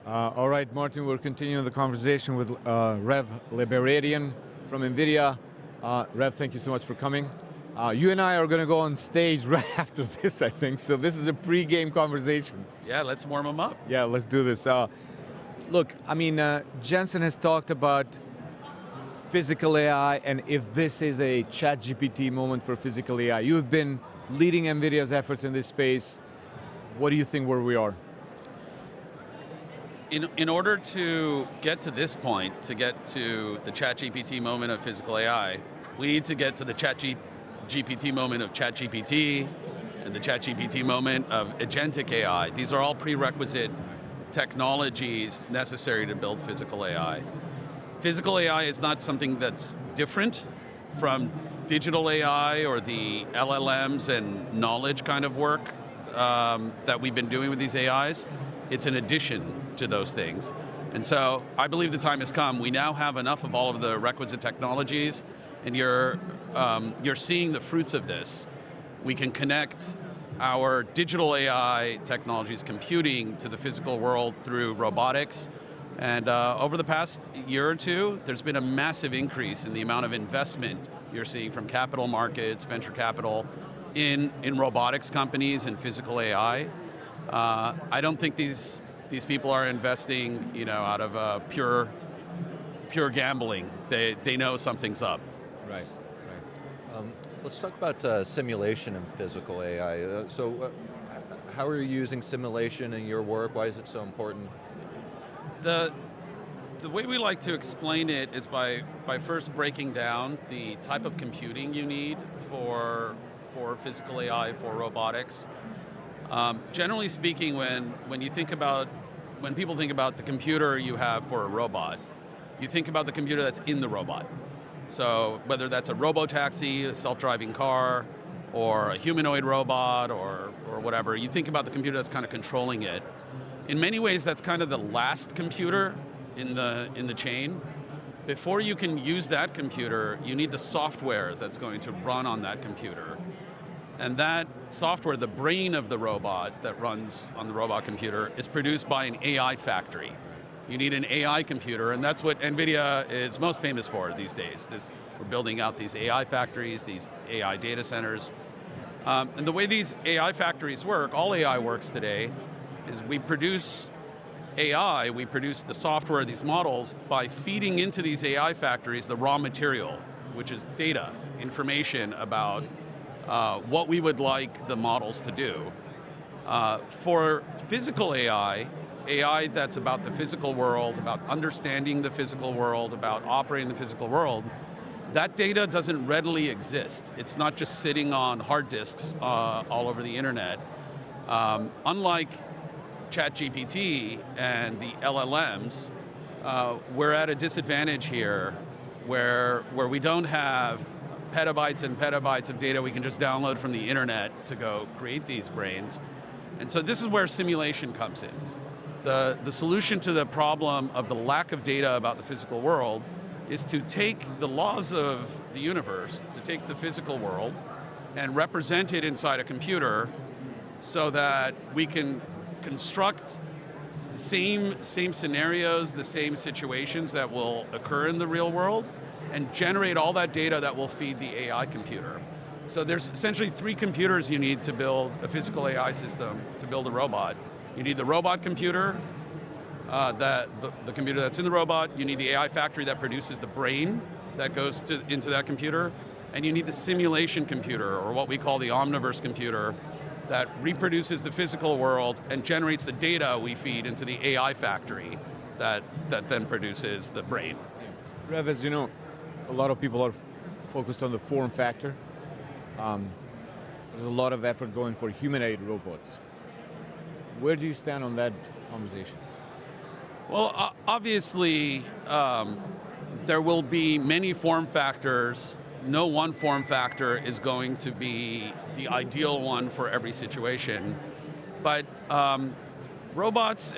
All right, Martin, we're continuing the conversation with Rev Lebaredian from Nvidia. Rev, thank you so much for coming. You and I are going to go on stage right after this, I think, so this is a pre-game conversation. Yeah, let's warm them up. Yeah, let's do this. Look, I mean, Jensen has talked about physical AI, and if this is a ChatGPT moment for physical AI. You've been leading Nvidia's efforts in this space. What do you think where we are? In order to get to this point, to get to the ChatGPT moment of physical AI, we need to get to the ChatGPT moment of ChatGPT and the ChatGPT moment of agentic AI. These are all prerequisite technologies necessary to build physical AI. Physical AI is not something that's different from digital AI or the LLMs and knowledge kind of work that we've been doing with these AIs. It's an addition to those things. And so I believe the time has come. We now have enough of all of the requisite technologies, and you're seeing the fruits of this. We can connect our digital AI technologies, computing, to the physical world through robotics. And over the past year or two, there's been a massive increase in the amount of investment you're seeing from capital markets, venture capital, in robotics companies and physical AI. I don't think these people are investing, out of pure gambling. They know something's up. Right. Let's talk about simulation and physical AI. How are you using simulation in your work? Why is it so important? The way we like to explain it is by first breaking down the type of computing you need for physical AI, for robotics. Generally speaking, when people think about the computer you have for a robot, you think about the computer that's in the robot. So whether that's a robotaxi, a self-driving car, or a humanoid robot, or whatever, you think about the computer that's kind of controlling it. In many ways, that's kind of the last computer in the chain. Before you can use that computer, you need the software that's going to run on that computer. And that software, the brain of the robot that runs on the robot computer, is produced by an AI factory. You need an AI computer, and that's what Nvidia is most famous for these days. We're building out these AI factories, these AI data centers. And the way these AI factories work, all AI works today, is we produce AI, we produce the software, these models, by feeding into these AI factories the raw material, which is data, information about what we would like the models to do. For physical AI that's about the physical world, about understanding the physical world, about operating the physical world, that data doesn't readily exist. It's not just sitting on hard disks all over the internet. Unlike ChatGPT and the LLMs, we're at a disadvantage here where we don't have petabytes and petabytes of data we can just download from the internet to go create these brains. And so this is where simulation comes in. The solution to the problem of the lack of data about the physical world is to take the laws of the universe, to take the physical world and represent it inside a computer so that we can construct the same scenarios, the same situations that will occur in the real world, and generate all that data that will feed the AI computer. So there's essentially three computers you need to build a physical AI system, to build a robot. You need the robot computer, the computer that's in the robot. You need the AI factory that produces the brain that goes into that computer. And you need the simulation computer, or what we call the Omniverse computer, that reproduces the physical world and generates the data we feed into the AI factory that then produces the brain. Rev, as you know, a lot of people are focused on the form factor. There's a lot of effort going for humanoid robots. Where do you stand on that conversation? Well, obviously, there will be many form factors. No one form factor is going to be the ideal one for every situation. But robots,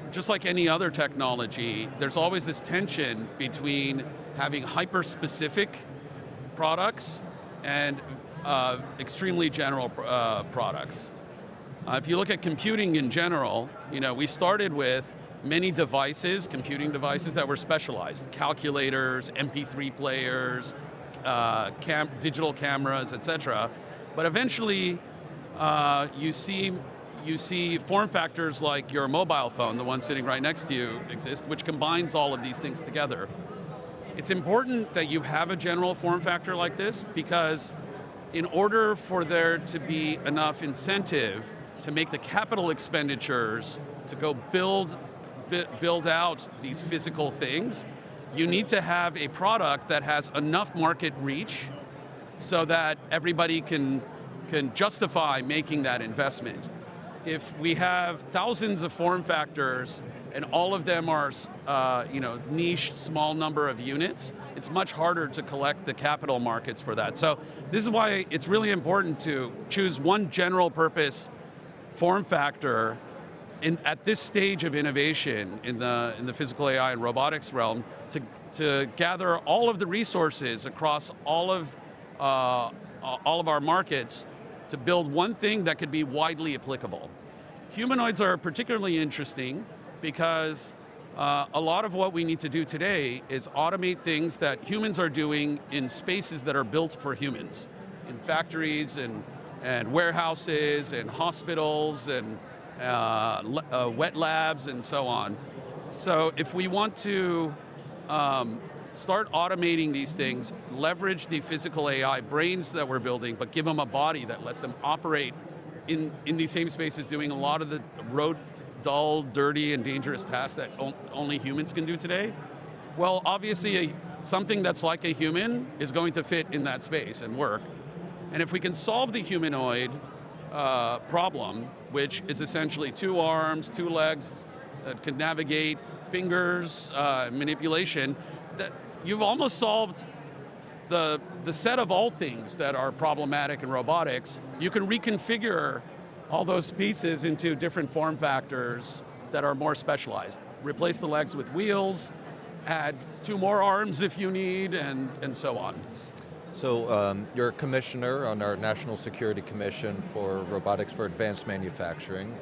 just like any other technology, there's always this tension between having hyper-specific products and extremely general products. If you look at computing in general, we started with many devices, computing devices that were specialized, calculators, MP3 players, digital cameras, etc. But eventually, you see form factors like your mobile phone, the one sitting right next to you, exist, which combines all of these things together. It's important that you have a general form factor like this, because in order for there to be enough incentive to make the capital expenditures to go build out these physical things, you need to have a product that has enough market reach so that everybody can justify making that investment. If we have thousands of form factors and all of them are niche, small number of units, it's much harder to collect the capital markets for that. So this is why it's really important to choose one general purpose form factor at this stage of innovation in the physical AI and robotics realm to gather all of the resources across all of our markets to build one thing that could be widely applicable. Humanoids are particularly interesting because a lot of what we need to do today is automate things that humans are doing in spaces that are built for humans, in factories and warehouses and hospitals and wet labs and so on. So if we want to start automating these things, leverage the physical AI brains that we're building, but give them a body that lets them operate in these same spaces, doing a lot of the dull, dirty, and dangerous tasks that only humans can do today. Well, obviously, something that's like a human is going to fit in that space and work. And if we can solve the humanoid problem, which is essentially 2 arms, 2 legs that can navigate, fingers, manipulation, that you've almost solved the set of all things that are problematic in robotics. You can reconfigure all those pieces into different form factors that are more specialized. Replace the legs with wheels, add 2 more arms if you need, and so on. So you're a commissioner on our National Security Commission for Robotics for Advanced Manufacturing.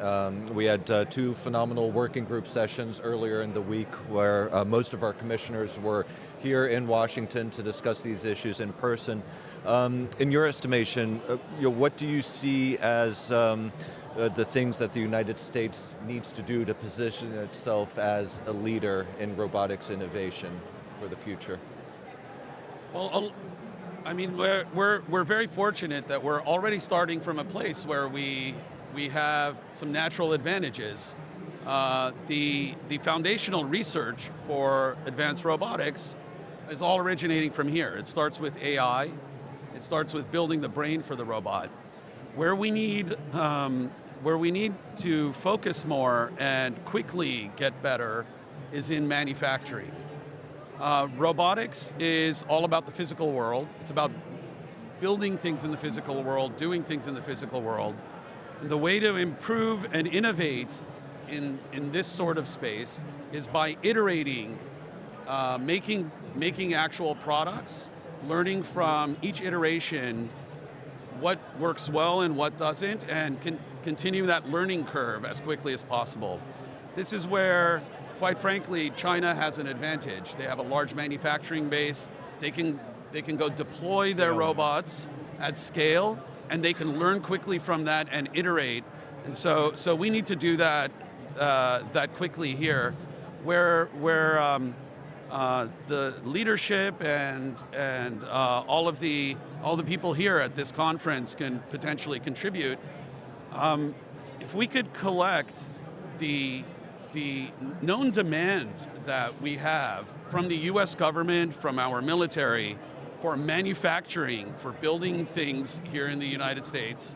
We had 2 phenomenal working group sessions earlier in the week where most of our commissioners were here in Washington to discuss these issues in person. In your estimation, what do you see as the things that the United States needs to do to position itself as a leader in robotics innovation for the future? Well, I mean, we're very fortunate that we're already starting from a place where we have some natural advantages. The foundational research for advanced robotics is all originating from here. It starts with AI. It starts with building the brain for the robot. Where we need to focus more and quickly get better is in manufacturing. Robotics is all about the physical world. It's about building things in the physical world, doing things in the physical world. And the way to improve and innovate in this sort of space is by iterating, making actual products, learning from each iteration what works well and what doesn't, and continue that learning curve as quickly as possible. This is where, quite frankly, China has an advantage. They have a large manufacturing base. They can go deploy their robots at scale, and they can learn quickly from that and iterate. And so we need to do that quickly here, where the leadership and all the people here at this conference can potentially contribute. If we could collect the known demand that we have from the US government, from our military, for manufacturing, for building things here in the United States,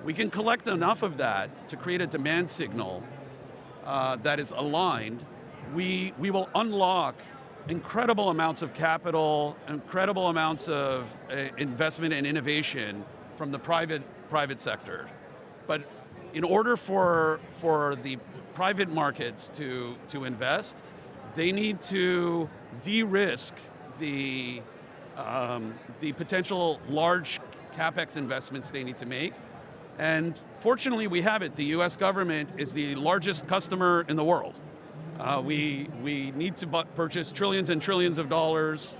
we can collect enough of that to create a demand signal that is aligned. We will unlock incredible amounts of capital, incredible amounts of investment and innovation from the private sector. But in order for the private markets to invest, they need to de-risk the potential large CapEx investments they need to make. And fortunately, we have it. The US government is the largest customer in the world. We need to purchase trillions and trillions of dollars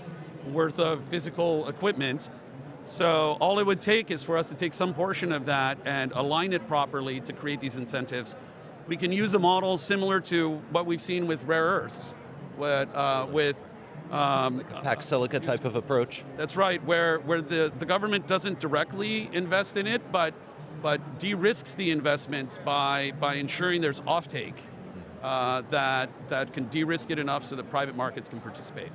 worth of physical equipment. So all it would take is for us to take some portion of that and align it properly to create these incentives. We can use a model similar to what we've seen with rare earths, with Like a packed silica type of approach. that's right, where the government doesn't directly invest in it, but de-risks the investments by ensuring there's offtake that can de-risk it enough so that private markets can participate.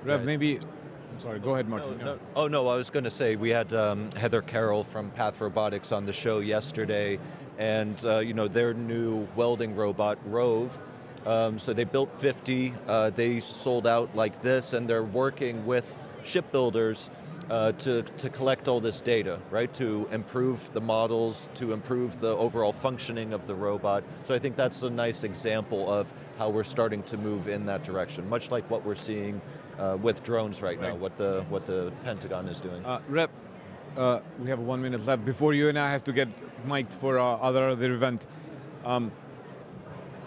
Rev, Right. maybe, I'm sorry, go ahead, Martin. Oh no, I was going to say we had Heather Carroll from Path Robotics on the show yesterday, and their new welding robot Rove. So they built 50. They sold out like this, and they're working with shipbuilders to collect all this data, right? To improve the models, to improve the overall functioning of the robot. So I think that's a nice example of how we're starting to move in that direction, much like what we're seeing with drones right now, what the Pentagon is doing. Rev, we have 1 minute left before you and I have to get mic'd for our other event.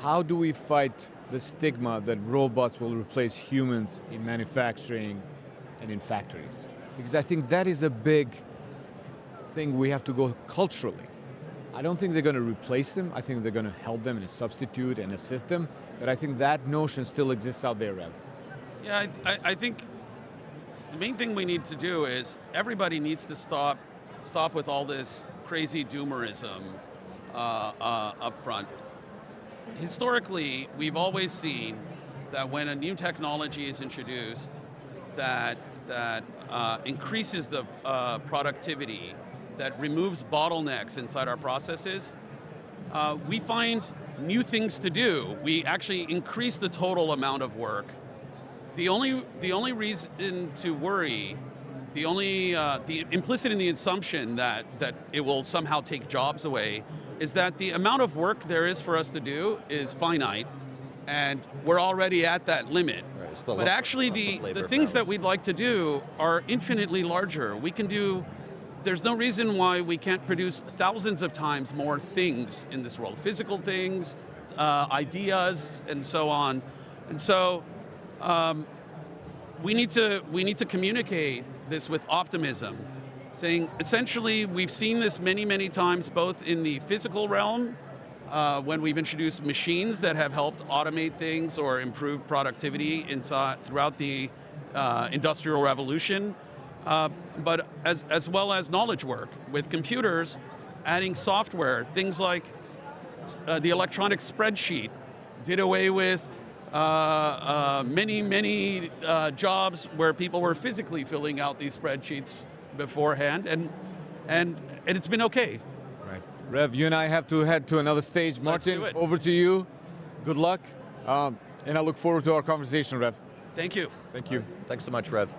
How do we fight the stigma that robots will replace humans in manufacturing and in factories? Because I think that is a big thing we have to go culturally. I don't think they're going to replace them. I think they're going to help them and substitute and assist them. But I think that notion still exists out there, Rev. Yeah, I think the main thing we need to do is everybody needs to stop with all this crazy doomerism up front. Historically, we've always seen that when a new technology is introduced that increases the productivity, that removes bottlenecks inside our processes, we find new things to do. We actually increase the total amount of work. The only reason to worry, the implicit in the assumption that it will somehow take jobs away, is that the amount of work there is for us to do is finite, and we're already at that limit. Right, but actually the things that we'd like to do are infinitely larger. We can do, there's no reason why we can't produce thousands of times more things in this world, physical things, ideas, and so on. And so we need to communicate this with optimism, saying essentially we've seen this many times, both in the physical realm, when we've introduced machines that have helped automate things or improve productivity throughout the Industrial Revolution, but as well as knowledge work with computers, adding software, things like the electronic spreadsheet did away with many jobs where people were physically filling out these spreadsheets beforehand, and it's been okay. Right. Rev, you and I have to head to another stage. Martin, over to you. Good luck. And I look forward to our conversation, Rev. Thank you. Thank you. Thanks so much, Rev.